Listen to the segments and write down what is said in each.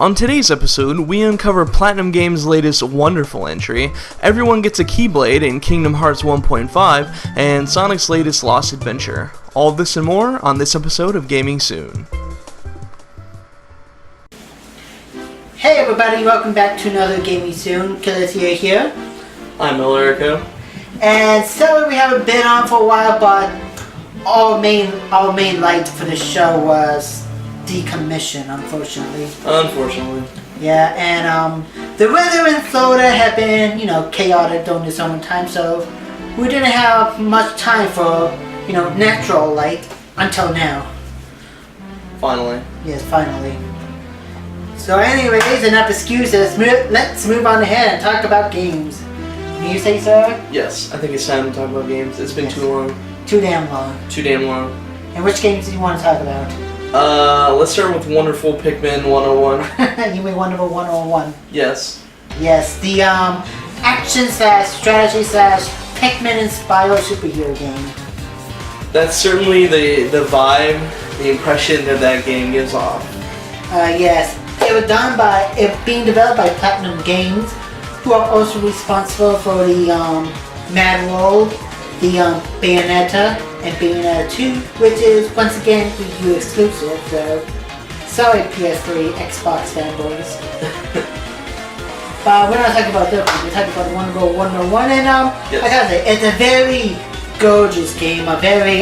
On today's episode, we uncover Platinum Games' latest wonderful entry, everyone gets a keyblade in Kingdom Hearts 1.5, and Sonic's latest Lost Adventure. All this and more on this episode of Gaming Soon. Hey everybody, welcome back to another Gaming Soon. Killisia here. I'm Millerico. And so we haven't been on for a while, but our main light for the show was decommissioned, unfortunately. Yeah, and the weather in Florida had been, chaotic during the summertime, so we didn't have much time for, natural light until now. Finally. Yes, finally. So anyways, enough excuses. Let's move on ahead and talk about games. Do you say so? Yes, I think it's time to talk about games. It's been too long. Too damn long. Too damn long. And which games do you want to talk about? Let's start with Wonderful Pikmin 101. You mean Wonderful 101? Yes. Yes, the action/strategy/ Pikmin-inspired superhero game. That's certainly the vibe, the impression that game gives off. Yes, it being developed by Platinum Games, who are also responsible for the Mad World, the Bayonetta, and Bayonetta 2, which is once again Wii U exclusive, so sorry PS3 Xbox fanboys. But we're not talking about that one, we're talking about Wonderful 101, and yes. I gotta say, it's a very gorgeous game, a very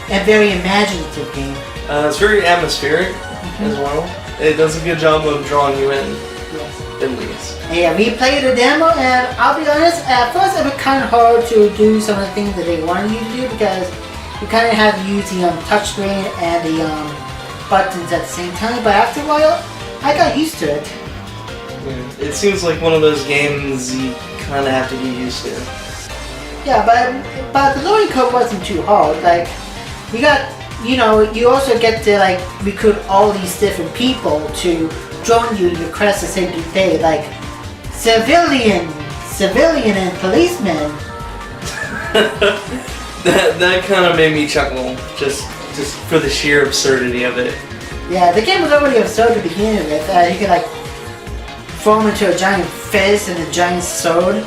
imaginative game. It's very atmospheric as well. It does a good job of drawing you in, at least. Yeah, we played the demo, and I'll be honest, at first it was kind of hard to do some of the things that they wanted you to do because you kind of have to use the touchscreen and the buttons at the same time, but after a while, I got used to it. Yeah, it seems like one of those games you kind of have to get used to. Yeah, but the learning curve wasn't too hard. Like, you also get to recruit all these different people to join you in your quest to save the day, like civilian and policemen. that kind of made me chuckle, just for the sheer absurdity of it. Yeah, the game was already absurd to begin with. You could form into a giant fist and a giant sword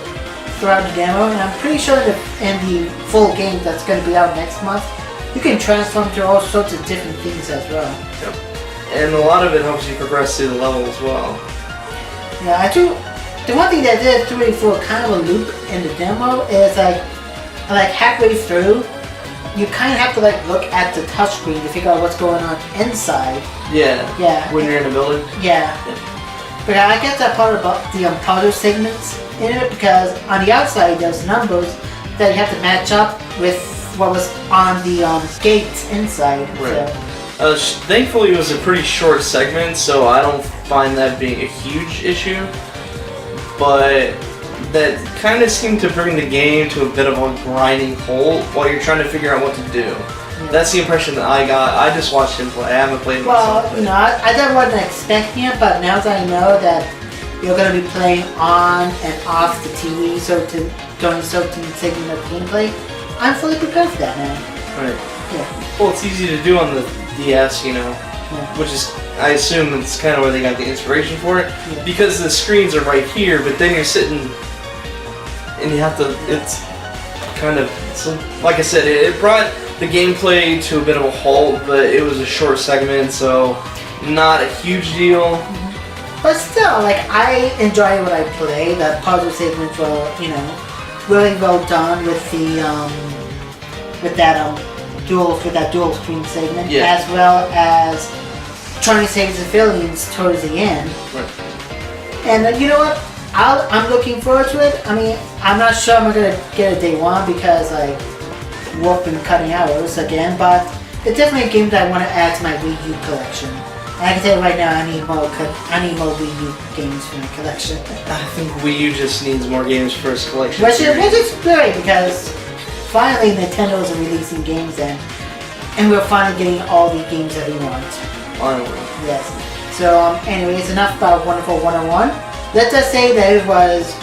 throughout the demo, and I'm pretty sure that in the full game that's going to be out next month, you can transform to all sorts of different things as well. Yep. And a lot of it helps you progress through the level as well. Yeah, the one thing that did throw me for kind of a loop in the demo is halfway through, you kind of have to look at the touchscreen to figure out what's going on inside. Yeah. Yeah. When you're in a building. Yeah. But I get that part about the puzzle segments in it because on the outside there's numbers that you have to match up with what was on the gates inside. Right. So. Thankfully it was a pretty short segment, so I don't find that being a huge issue. But that kind of seemed to bring the game to a bit of a grinding halt while you're trying to figure out what to do. Yeah. That's the impression that I got. I just watched him play. I haven't played it myself. Well, I wasn't expecting it, but now that I know that you're going to be playing on and off the TV, during certain segment of gameplay, I'm fully prepared for that now. Right. Yeah. Well, it's easy to do on the DS, Yeah. which is, I assume it's kind of where they got the inspiration for it, Yeah. because the screens are right here, but then you're sitting, and you have to, it's kind of, so, like I said, it brought the gameplay to a bit of a halt, but it was a short segment, so not a huge deal. But still, I enjoy what I play. The puzzle segments were, really well done with the, with that dual screen segment, yeah. as well as trying to save civilians towards the end. Right. And you know what? I'm looking forward to it. I mean, I'm not sure I'm gonna get it day one because I work in cutting hours again, but it's definitely a game that I want to add to my Wii U collection. And I can tell you right now, I need more Wii U games for my collection. I think Wii U just needs more games for its collection. Which is great because finally Nintendo is releasing games and we're finally getting all the games that we want. Finally. Yes. So anyways, enough about Wonderful 101. Let's just say that it was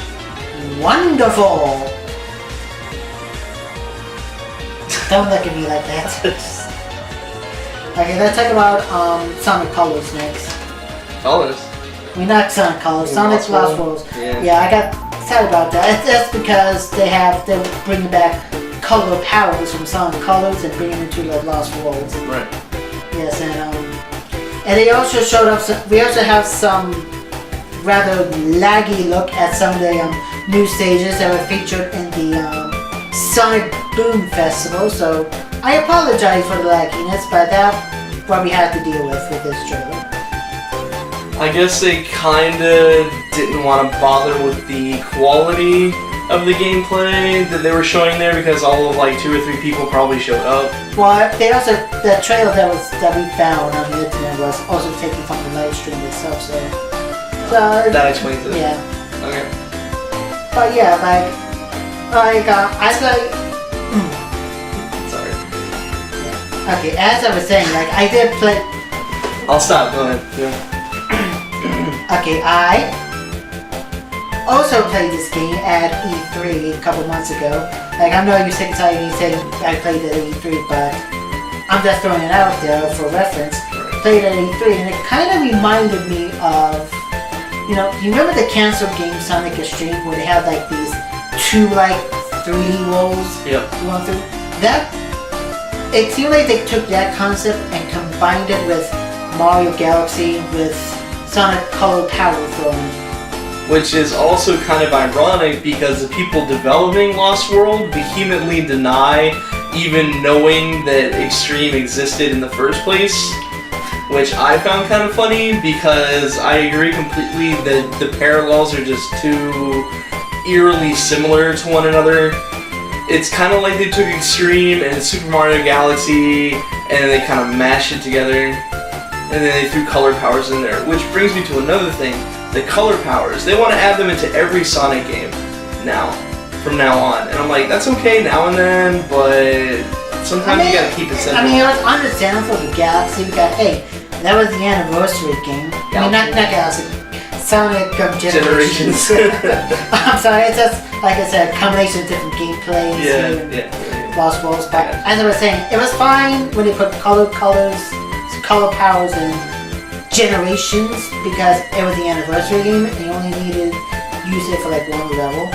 wonderful. Don't look at me like that. Okay, let's talk about Sonic Colors next. Colors. We not Sonic Colors. Sonic Lost Worlds. Yeah, I got sad about that. That's because they're bringing back color powers from Sonic Colors and bringing them to the Lost Worlds. Right. Yes, and they also showed up. We also have some rather laggy look at some of the new stages that were featured in the Sonic Boom Festival. So I apologize for the lagginess, but that's what we had to deal with this trailer. I guess they kinda didn't want to bother with the quality of the gameplay that they were showing there because all of like 2 or 3 people probably showed up. Well, they also the trailer that we found on the internet was also taken from the live stream itself. So that explains it. Yeah. Okay. But yeah, I like. Sorry. Yeah. Okay, as I was saying, like I did play. I'll stop. Go ahead. Yeah. Okay, I also played this game at E3 a couple months ago. Like, I know you're sick and tired of me saying I played it at E3, but I'm just throwing it out there for reference. Played it at E3, and it kind of reminded me of, you remember the canceled game Sonic Extreme where they had like these 2 like 3D rolls going through? It seemed like they took that concept and combined it with Mario Galaxy with Sonic Color Power Throwing. Which is also kind of ironic because the people developing Lost World vehemently deny even knowing that Extreme existed in the first place. Which I found kind of funny because I agree completely that the parallels are just too eerily similar to one another. It's kind of like they took Extreme and Super Mario Galaxy and they kind of mashed it together. And then they threw color powers in there, which brings me to another thing. The color powers. They want to add them into every Sonic game now, from now on. And I'm like, that's okay now and then, but sometimes you gotta keep it simple. I mean, it was understandable for the Galaxy because, hey, that was the anniversary game. I mean, not Galaxy, Sonic Generations. I'm sorry, it's just, like I said, a combination of different gameplays and Lost Worlds. But as I was saying, it was fine when they put color powers and Generations because it was the anniversary game and you only needed to use it for like 1 level.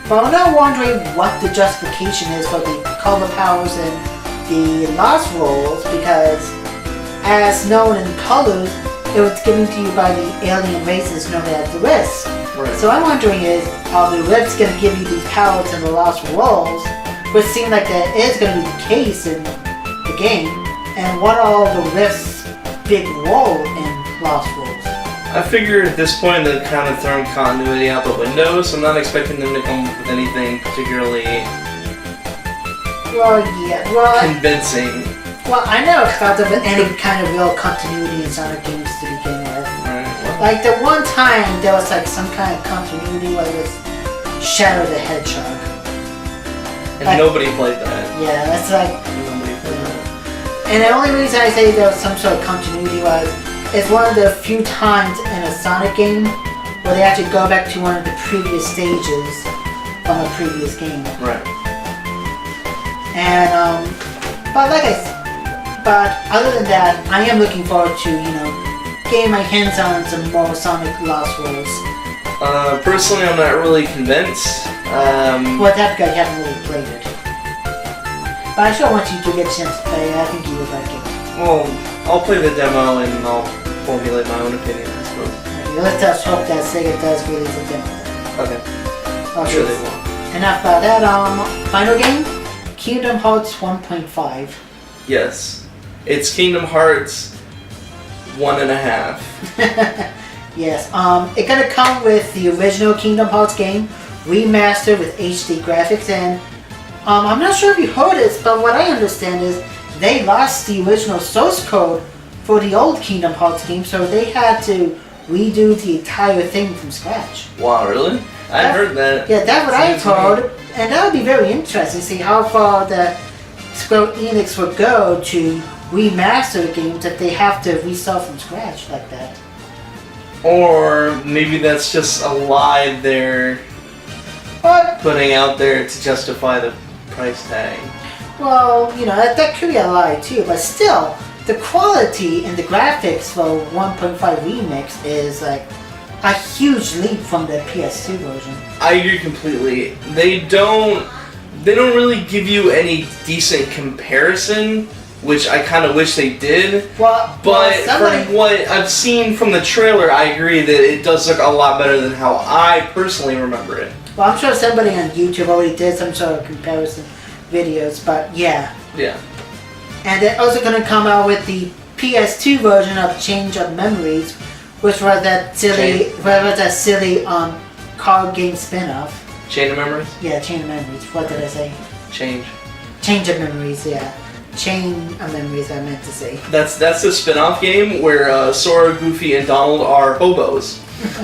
But I'm now wondering what the justification is for the color powers and the Lost Worlds because as known in Colors, it was given to you by the alien races known as the Rifts. So I'm wondering are the Rifts going to give you these powers in the Lost Worlds, which seems like that is going to be the case in the game, and what are the Rifts' big role in Lost Worlds? I figure at this point they've kind of thrown continuity out the window, so I'm not expecting them to come up with anything particularly convincing. Well, I never thought of any kind of real continuity in Sonic games to begin with. Like the one time there was like some kind of continuity where it was Shadow the Hedgehog. And nobody played that. Yeah, that's like... Nobody played that. And the only reason I say there was some sort of continuity was it's one of the few times in a Sonic game where they actually go back to one of the previous stages from a previous game. Right. And but other than that, I am looking forward to getting my hands on some more Sonic Lost Worlds. Personally, I'm not really convinced. Well, that's because you haven't really played it. But I still want you to get a chance to play it. I think you would like it. Well, I'll play the demo and I'll formulate my own opinion, I suppose. Okay, let's just hope that Sega does release a demo then. Okay. I'm sure they will. Enough about that. Final game? Kingdom Hearts 1.5. Yes. It's Kingdom Hearts 1.5. Yes. It's gonna come with the original Kingdom Hearts game, remastered with HD graphics, and I'm not sure if you heard this, but what I understand is they lost the original source code for the old Kingdom Hearts game, so they had to redo the entire thing from scratch. Wow, really? I heard that. Yeah, that's what I've heard, and that would be very interesting to see how far the Square Enix would go to remaster games that they have to restart from scratch like that. Or maybe that's just a lie they're putting out there to justify the price tag. Well, that could be a lie too, but still, the quality and the graphics for 1.5 Remix is like a huge leap from the PS2 version. I agree completely. They don't really give you any decent comparison, which I kind of wish they did. But from what I've seen from the trailer, I agree that it does look a lot better than how I personally remember it. Well, I'm sure somebody on YouTube already did some sort of comparison videos, but yeah. Yeah. And they're also going to come out with the PS2 version of Change of Memories, which was that silly card game spin-off. Chain of Memories? Yeah, Chain of Memories. What did I say? Change of Memories, yeah. Chain of Memories, I meant to say. That's a spin-off game where Sora, Goofy, and Donald are hobos,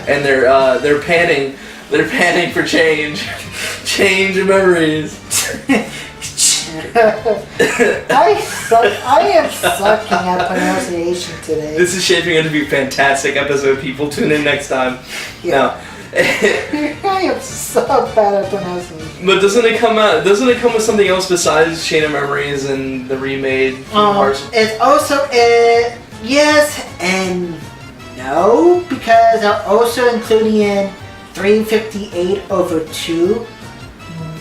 and they're panning for change. Change of memories. I am sucking at pronunciation today. This is shaping up to be a fantastic episode, people. Tune in next time. Yeah. No. I am so bad at pronunciation. But doesn't it come with something else besides Chain of Memories and the remade Kingdom Hearts? It's also yes and no, because they're also including in 358/2,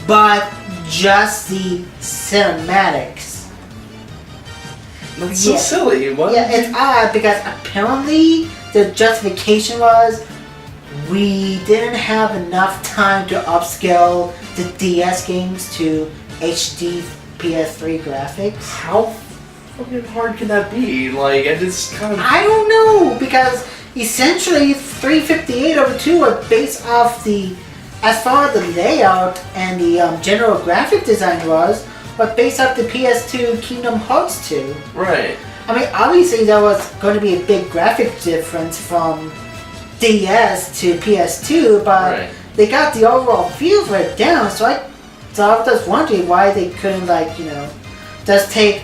but just the cinematics. That's so silly. What? Yeah, it's odd because apparently the justification was we didn't have enough time to upscale the DS games to HD PS3 graphics. How fucking hard can that be? Like, I just kind of... I don't know, because essentially 358/2 are based off the, as far as the layout and the general graphic design was, but based off the PS2 Kingdom Hearts 2. Right. I mean, obviously there was going to be a big graphic difference from DS to PS2, but they got the overall feel for it down, so I was just wondering why they couldn't, like, just take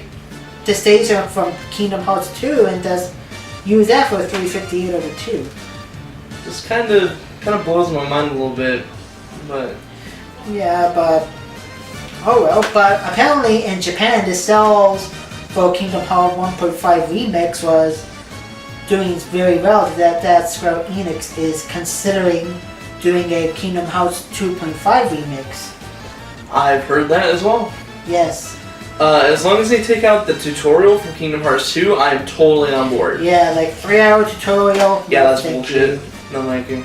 the station from Kingdom Hearts 2 and just use that for 358/2. Just kind of blows my mind a little bit, but... Yeah, but... Oh well, but apparently in Japan the sales for Kingdom Hearts 1.5 Remix was doing very well, that Square Enix is considering doing a Kingdom Hearts 2.5 remix. I've heard that as well. Yes. As long as they take out the tutorial from Kingdom Hearts 2, I'm totally on board. Yeah, like 3-hour tutorial. Yeah, that's bullshit. No thank you.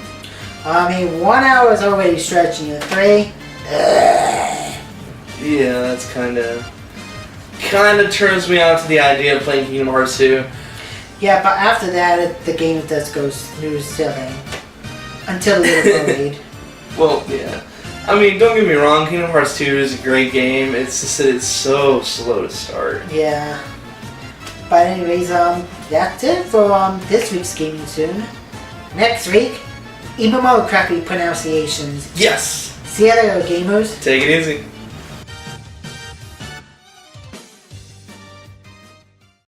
I mean, 1 hour is already stretching it. 3? Yeah, that's kind of turns me out to the idea of playing Kingdom Hearts 2. Yeah, but after that, the game does go smooth sailing. Until the parade. Well, yeah. I mean, don't get me wrong, Kingdom Hearts 2 is a great game. It's just that it's so slow to start. Yeah. But anyways, that's it for this week's Gaming Soon. Next week, even more crappy pronunciations. Yes! See you later, gamers. Take it easy.